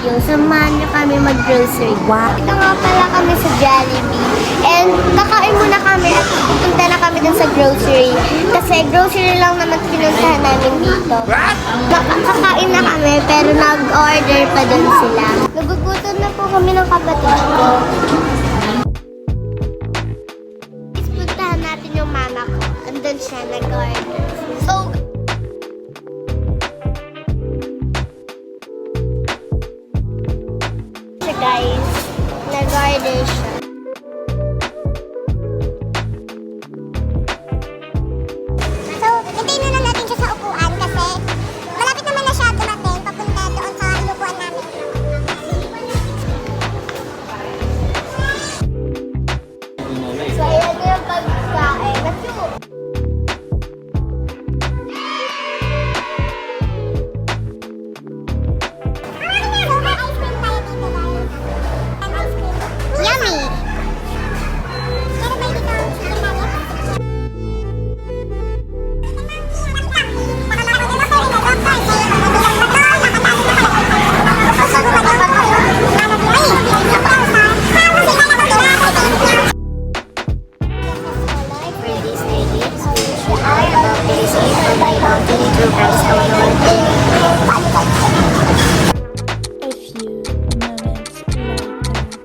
video, samahan niyo kami mag-grocery. Wow! Ito nga pala kami sa Jollibee. And kakain muna kami at pupunta na kami dun sa grocery. Kasi grocery lang naman pinuntahan namin dito. Kakain na kami pero nag-order pa dun sila. Nagugutom na po kami ng kapatid ko. Puntahan natin yung mama ko. Andun siya, nag-order. So, guys, nag-order siya. So, hintayin na lang natin siya sa upuan kasi malapit naman na siya dumating papunta doon sa inupuan namin. So, ayan yung pagkain. Let's go! Yummy!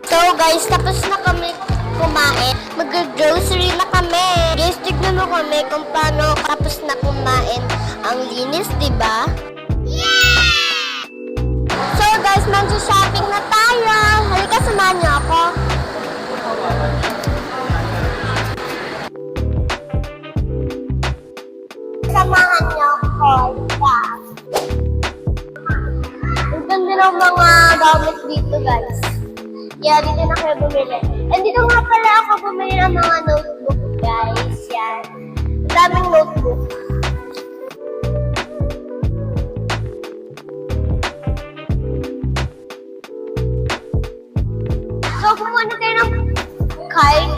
So guys, tapos na kami kumain. Mag-grocery na kami. Guys, tignan mo kami kung paano tapos na kumain. Ang linis, di ba? Yeah! So guys, mag-shopping na tayo. Halika, samahan niyo ako. Samahan niyo ako. Yeah. Ang ganda ng mga gamit dito, guys. Yeah, dito na kayo bumili. And dito nga pala ako bumili ng mga notebook, guys. Yan. Ang daming notebook. So, kumuha na tayo ng card.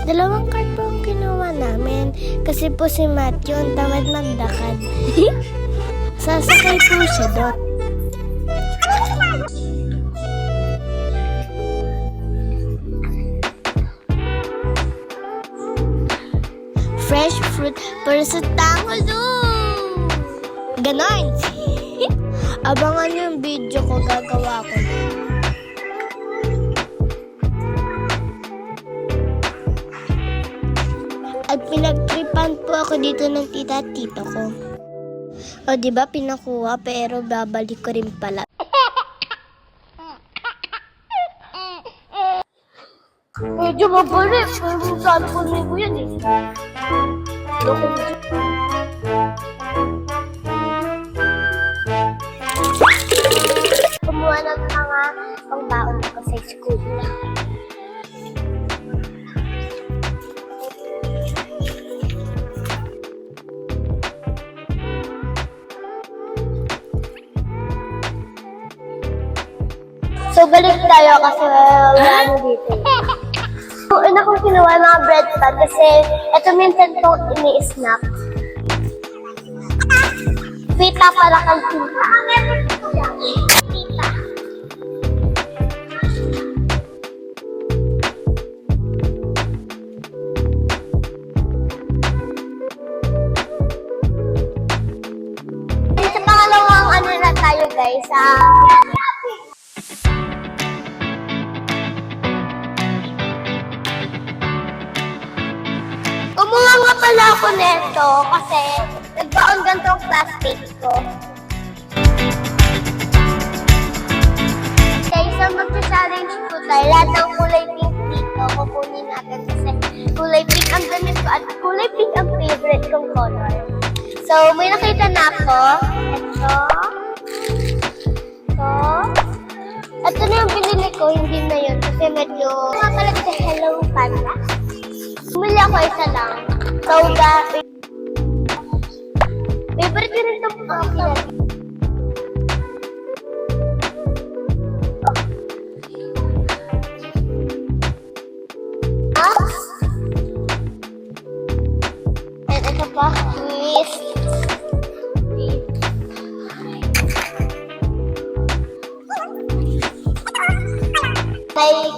Dalawang card po ang kinuha namin kasi po si Matthew ang tamad magdakad. Sasakay po siya doon. Fresh fruit para sa tangulo! Ganon! Abangan yung video ko, gagawa ko. At pinagtripan po ako dito ng tita at tito ko. O diba pinakuha pero babalik ko rin pala. Medyo mabalik. Pero saan po niyo ko yan eh. Kumuha ng mga pangbaon ko sa school. So, balik tayo kasi wala na dito. So, una kong kinuha mga bread pan kasi ito minsan itong ini-snack. Pita para kang tita. Tita. Sa pangalawang ano na tayo guys, kumuha nga pala ako nito kasi nagbaon ganito ang plastic ko. Okay, so mag-challenge po tayo. Lahat ng kulay pink dito, kukunin natin kasi kulay pink ang gamit ko at kulay pink ang favorite kong color. So, may nakita na ako. Ito. Ito. Ito na yung binili ko, hindi na yun kasi medyo makalag sa Hello Panda. Bumili ako isa lang. Soda. Favorite ko rin itong pinag.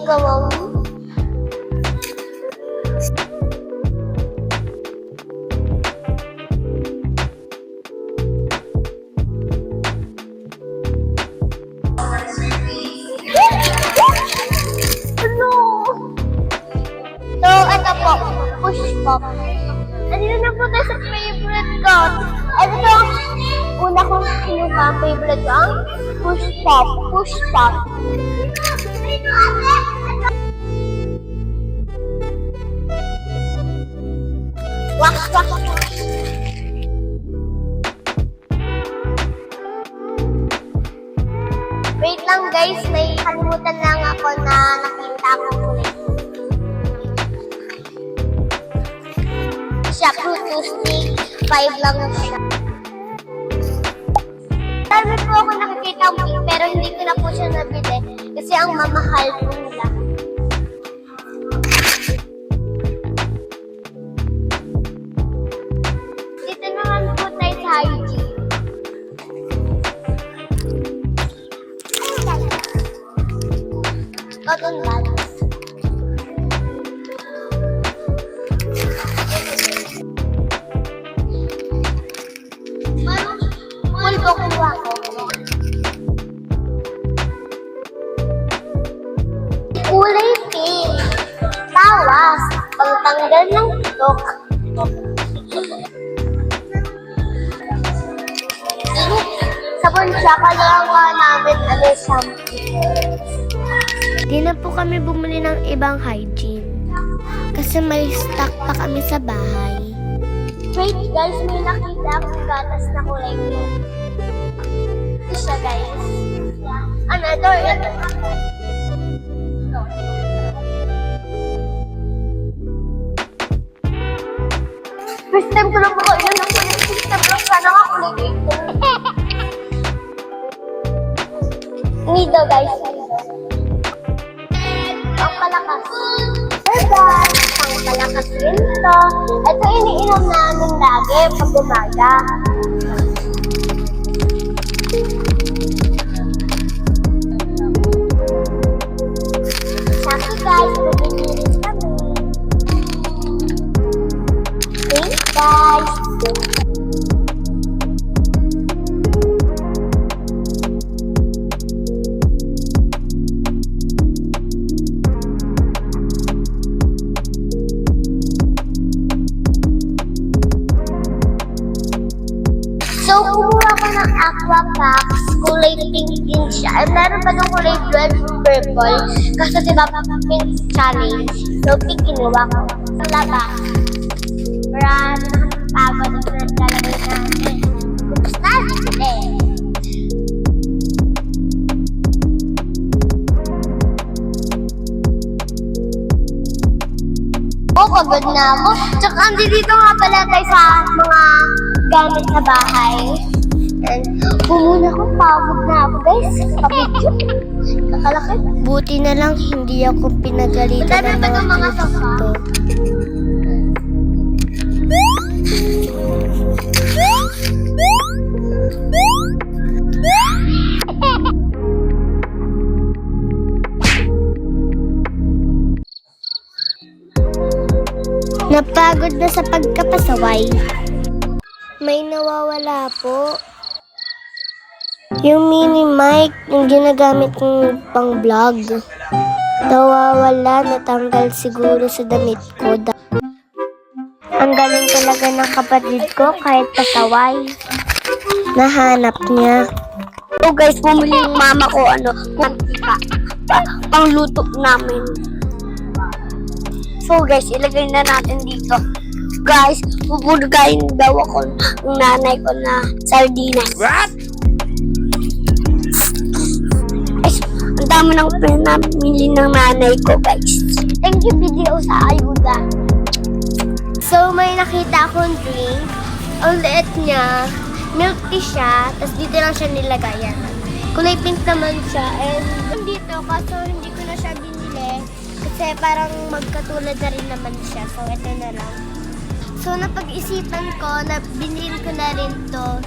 ka, Mami. Ano? So, ito po, push pop. Andito na po tayo sa favorite ko. Ito to ang una kong kinuha, favorite ko, ang push pop, push pop. Wax, wax, wax. Wait lang guys, may kalimutan lang ako na nakita ko ulit. Siya, Bluetooth stick, 5 lang siya. Dami po ako nakikita ang pink, pero hindi ko na po siya nabili kasi ang mamahal po nila. Dito naman po tayo sa hygiene. Cotton buds. Pulbo kuha ko. Kulay pink. Tawas. Pangtanggal ng tutok. Sabon siya. Kalawa namin shampoo. Di na po kami bumili ng ibang hygiene. Kasi may stock pa kami sa bahay. Wait guys, may nakita akong gatas na kulay blue. Ito siya guys. Another. First time ko lang po yun ang kulay system lang sana nga kulay dito. Nido guys. Ang palakas. Bye-bye! Ang palakas rin ito. Ito iniinom namin lagi pag umaga. Saki guys, magbibigis kami. Thanks guys! So, kumuha ko ng Aqua Packs. Kulay pink din siya. At meron pa ng kulay blue and purple. Kasi diba pink challenge. So, pink kinuha ko. Sa labas. Marami na pagod at naglalagay namin. Basta today. Pagod na ako. Tsaka dito nga pala tayo sa mga gamit sa bahay. And muna ko, pagod na ako guys. Kapidyo. Kakalaki. Buti na lang hindi ako pinagalitan ng mga sofa. Napagod na sa pagkapasaway. May nawawala po. Yung mini mic, yung ginagamit ng pang vlog. Nawawala, natanggal siguro sa damit ko. Ang galing talaga ng kapatid ko kahit pasaway. Nahanap niya. So guys, bumili yung mama ko pangluto namin. So guys, ilagay na natin dito. Guys, pupurgayin daw ako ng nanay ko na sardinas. What? Guys, ang dami ng pinamili ng nanay ko, guys. Thank you, video sa ayuda. So, may nakita akong drink. Ang liit niya. Milk tea siya. Tapos dito lang siya nilagayan. Kulay pink naman siya. And dito, kaso hindi ko na siya binili. Kasi parang magkatulad na rin naman siya. So, ito na lang. So, napag-isipan ko na binili ko na rin to.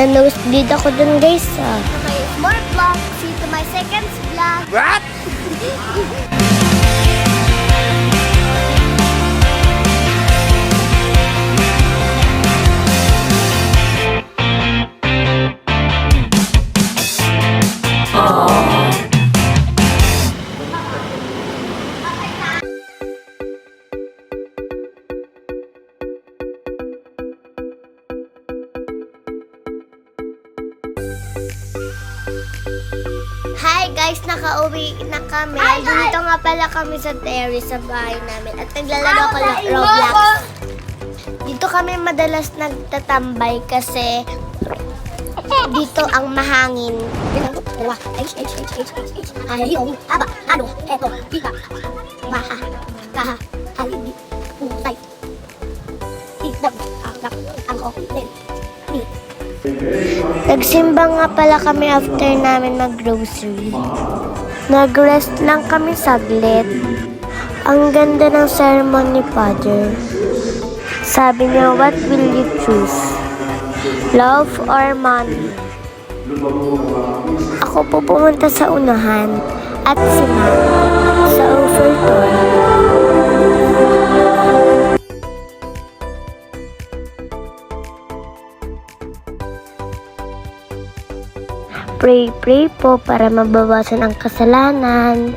Na-nosebleed ako dun, guys. Okay, more vlog. See you to my second vlog. What? Hi guys, nakauwi na kami. Dito nga pala kami sa terrace sa bahay namin at naglalaro ko ng Roblox. Dito kami madalas nagtatambay kasi dito ang mahangin. Ayaw, aba, ano, eto, pika, baha, kaha, haligi, utay, ikot, akak, angko, len, mi. Nagsimba nga pala kami after namin mag-grocery. Nag-rest lang kami saglit. Ang ganda ng sermon ni Father. Sabi niya, what will you choose? Love or money? Ako po pumunta sa unahan at si Ma'am sa offertory. Pray po para mabawasan ang kasalanan.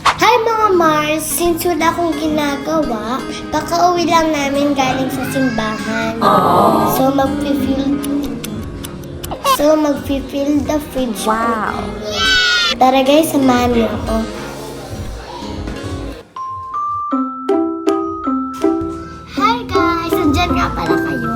Hi mga Mars! Since wala akong ginagawa, kakauwi lang namin galing sa simbahan. So mag-fill the fridge. Wow! Tara guys, samahan niyo ako. Hi guys! Nandiyan nga pala kayo.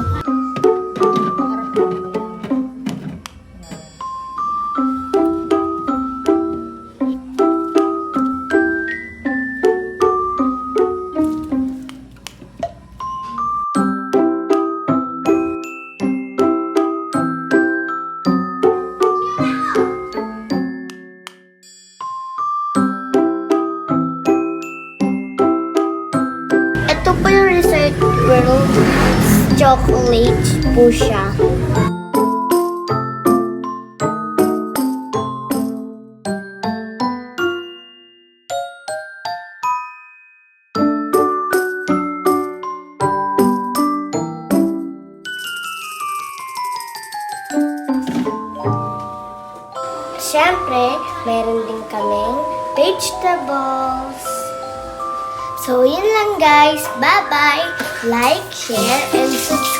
Ito po yung Resort World chocolate po siya. Siyempre, meron din kaming vegetables. So, yun lang guys. Bye-bye. Like, share, and subscribe.